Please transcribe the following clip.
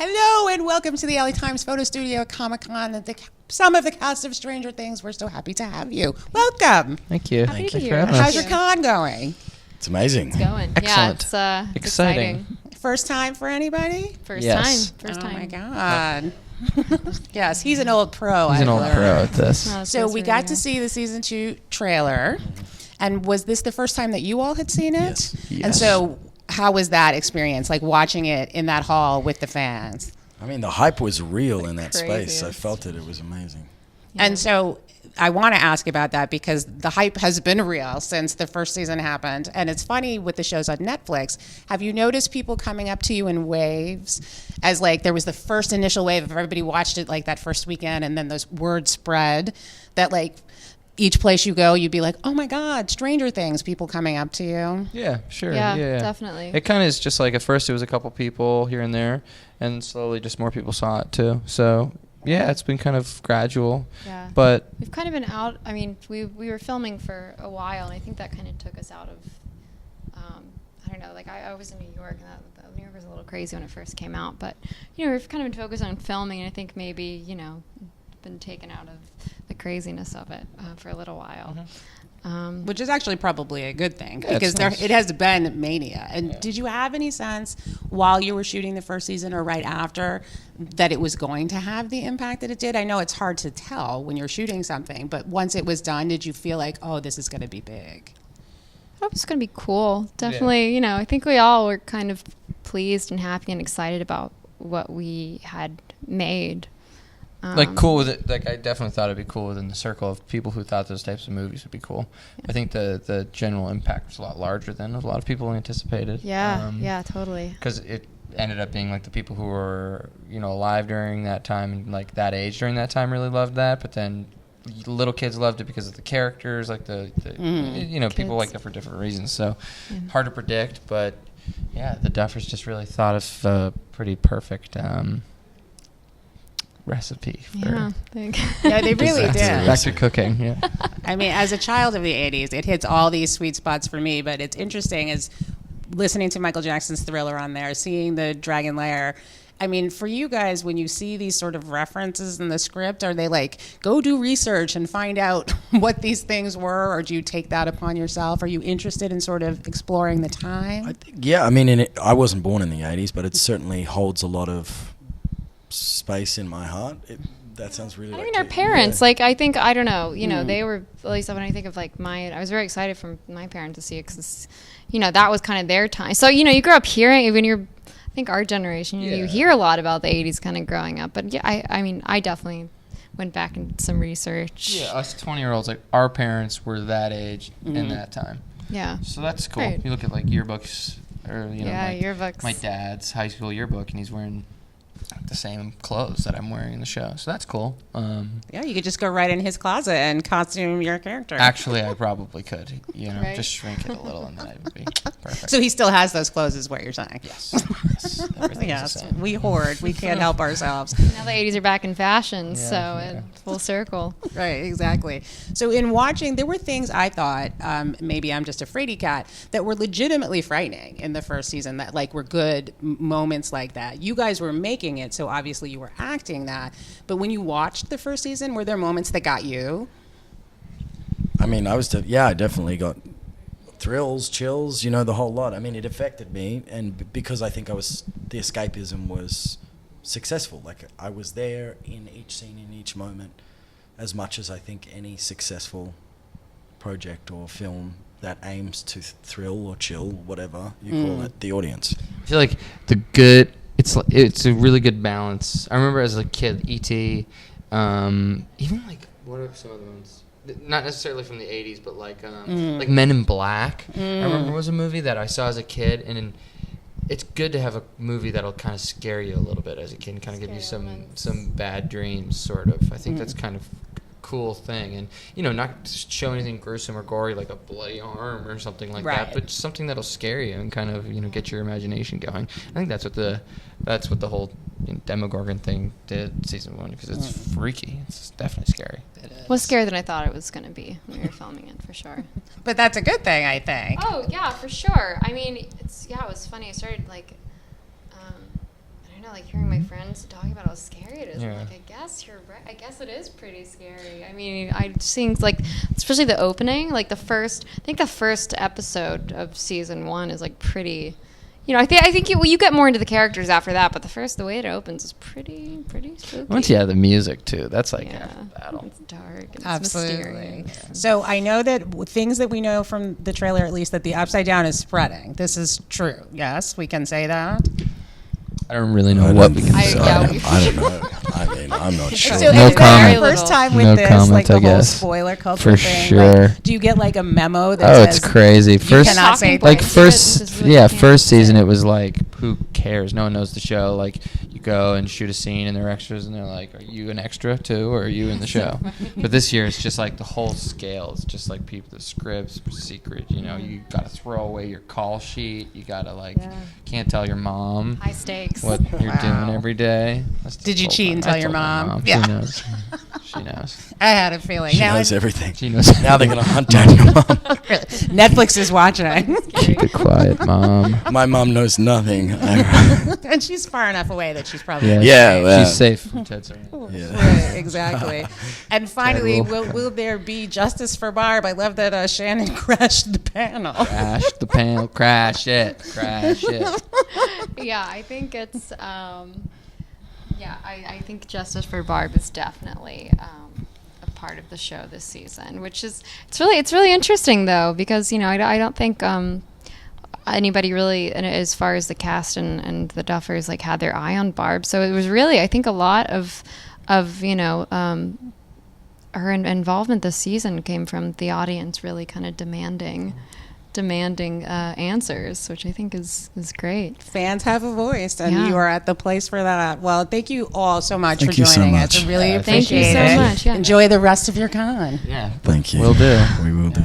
Hello and welcome to the LA Times Photo Studio at Comic-Con and some of the cast of Stranger Things. We're so happy to have you. Welcome. Thank you. Thank you. How's your con going? It's amazing. It's going. Excellent. Yeah, it's Exciting. First time for anybody? First Yes. time. First time. Oh my God. Yes, he's an old pro. He's an old pro at this. Oh, So we got to see the season 2 trailer. And was this the first time that you all had seen it? Yes. And so how was that experience, like watching it in that hall with the fans? I mean, the hype was real in that space. craziest. I felt it. It was amazing. Yeah. And so I want to ask about that because the hype has been real since the first season happened. And it's funny with the shows on Netflix. Have you noticed people coming up to you in waves as like there was the first initial wave of everybody watched it like that first weekend and then those word spread that like each place you go, you'd be like, oh my God, Stranger Things, people coming up to you. Yeah, sure. Yeah, Yeah, definitely. It kind of is just like at first it was a couple people here and there, and slowly just more people saw it too. So yeah, it's been kind of gradual. Yeah. But We've kind of been out. I mean, we were filming for a while, and I think that kind of took us out of. I don't know. Like I was in New York, and New York was a little crazy when it first came out. But we've kind of been focused on filming, and I think maybe been taken out of the craziness of it for a little while. Which is actually probably a good thing Yeah, because it's nice. it has been mania. And did you have any sense while you were shooting the first season or right after that it was going to have the impact that it did? I know it's hard to tell when you're shooting something, but once it was done, did you feel like, oh, this is going to be big? I thought it was going to be cool. Definitely, I think we all were kind of pleased and happy and excited about what we had made. like cool with it. Like I definitely thought it'd be cool within the circle of people who thought those types of movies would be cool. Yeah. I think the general impact was a lot larger than a lot of people anticipated. Yeah, totally. Because it ended up being like the people who were alive during that time and like that age during that time really loved that, but then little kids loved it because of the characters, like the people like it for different reasons. So hard to predict, but yeah, the Duffers just really thought of a pretty perfect recipe for Yeah, Yeah, they really did. back to cooking. Yeah. I mean, as a child of the 80s, it hits all these sweet spots for me, but it's interesting as listening to Michael Jackson's Thriller on there, seeing the Dragon Lair. I mean, for you guys, when you see these sort of references in the script, are they like, go do research and find out what these things were, or do you take that upon yourself? Are you interested in sort of exploring the time? I think, yeah, I mean, I wasn't born in the 80s, but it certainly holds a lot of space in my heart. That sounds really I mean, our parents, like, I think, I don't know, they were, at least when I think of, like, I was very excited for my parents to see it because, that was kind of their time. So, you grow up hearing, when you're, I think our generation, you hear a lot about the 80s kind of growing up. But, yeah, I mean, I definitely went back and did some research. Yeah, us 20-year-olds, like, our parents were that age in that time. Yeah. So that's cool. Right. You look at, like, yearbooks, or, yearbooks. my dad's high school yearbook, and he's wearing the same clothes that I'm wearing in the show. So that's cool. Yeah, you could just go right in his closet and costume your character. Actually, I probably could, Right. just shrink it a little, and then it would be perfect. So he still has those clothes is what you're saying? Yes. Everything's the Yes, same. we hoard. We can't help ourselves. Now the 80s are back in fashion, it's full circle. Right, exactly. So in watching, there were things I thought, maybe I'm just a fraidy cat, that were legitimately frightening in the first season that like were good moments like that. You guys were making it, so obviously you were acting that. But when you watched the first season, were there moments that got you? I mean, I definitely got thrills, chills, the whole lot. I mean, it affected me, and because I think the escapism was successful. Like, I was there in each scene, in each moment, as much as I think any successful project or film that aims to thrill or chill, whatever you call it, the audience. I feel like it's a really good balance. I remember as a kid, E.T., even like, what are some other ones? Not necessarily from the 80s, but like Men in Black. I remember was a movie that I saw as a kid, and it's good to have a movie that'll kind of scare you a little bit as a kid and kind of give you some bad dreams, sort of. I think that's kind of cool thing, and not show anything gruesome or gory like a bloody arm or something like that, but something that'll scare you and kind of get your imagination going. I think that's what the whole Demogorgon thing did season 1, because it's freaky. It's definitely scary. It was scarier than I thought it was going to be when we were filming it, for sure. But that's a good thing, I think. Oh yeah, for sure. I mean, it was funny. I started like, I don't know, like hearing my friends talking about how scary it is. Yeah. I'm like, I guess you're right. I guess it is pretty scary. I mean, I seeing like, especially the opening, like I think the first episode of season 1 is like pretty. You know, I think you get more into the characters after that, but the way it opens is pretty spooky. Once you have the music too, that's like Yeah, half the battle. it's dark. It's Absolutely. mysterious. So I know that things that we know from the trailer, at least, that the Upside Down is spreading. This is true. Yes, we can say that. I don't really know what we can I- say. yeah, I don't know. I mean, I'm not sure. So No it's comment. the first time with No this, comment, like the I whole guess. spoiler culture For thing. sure. Like, do you get like a memo that Oh, says it's crazy. you First, cannot say Talking like points. first, This is what you yeah, can't first say. season it was like, who cares? No one knows the show. Like, you go and shoot a scene and they're extras and they're like, are you an extra too, or are you in the show? But this year it's just like the whole scale. It's just like people, the scripts, secret. You know, you gotta throw away your call sheet. You gotta like, Yeah. can't tell your mom High stakes. what you're Wow. doing every day. Did you cheat and I tell your told my mom? She Yeah. knows. She knows. I had a feeling. She Now knows it- everything. She knows. Now they're gonna hunt down your mom. Really, Netflix is watching. Keep it quiet, mom. My mom knows nothing. And she's far enough away that she's probably Yeah, safe. well. She's safe from Ted's around. Yeah. Right, exactly. And finally, Terrible. will there be justice for Barb? I love that Shannon crashed the panel. Crash the panel. Crash it. Crash it. Yeah, I think it's. I think Justice for Barb is definitely a part of the show this season, which is it's really interesting though, because I don't think anybody really, and as far as the cast and the Duffers, like had their eye on Barb. So it was really, I think, a lot of her involvement this season came from the audience really kind of demanding answers, which I think is great. Fans have a voice, and Yeah. you are at the place for that. Well, thank you all so much Thank for you so joining much. us. I really Yeah, appreciate thank you so it. much, yeah. Enjoy the rest of your con. Yeah. Thank you. Will do. We will do.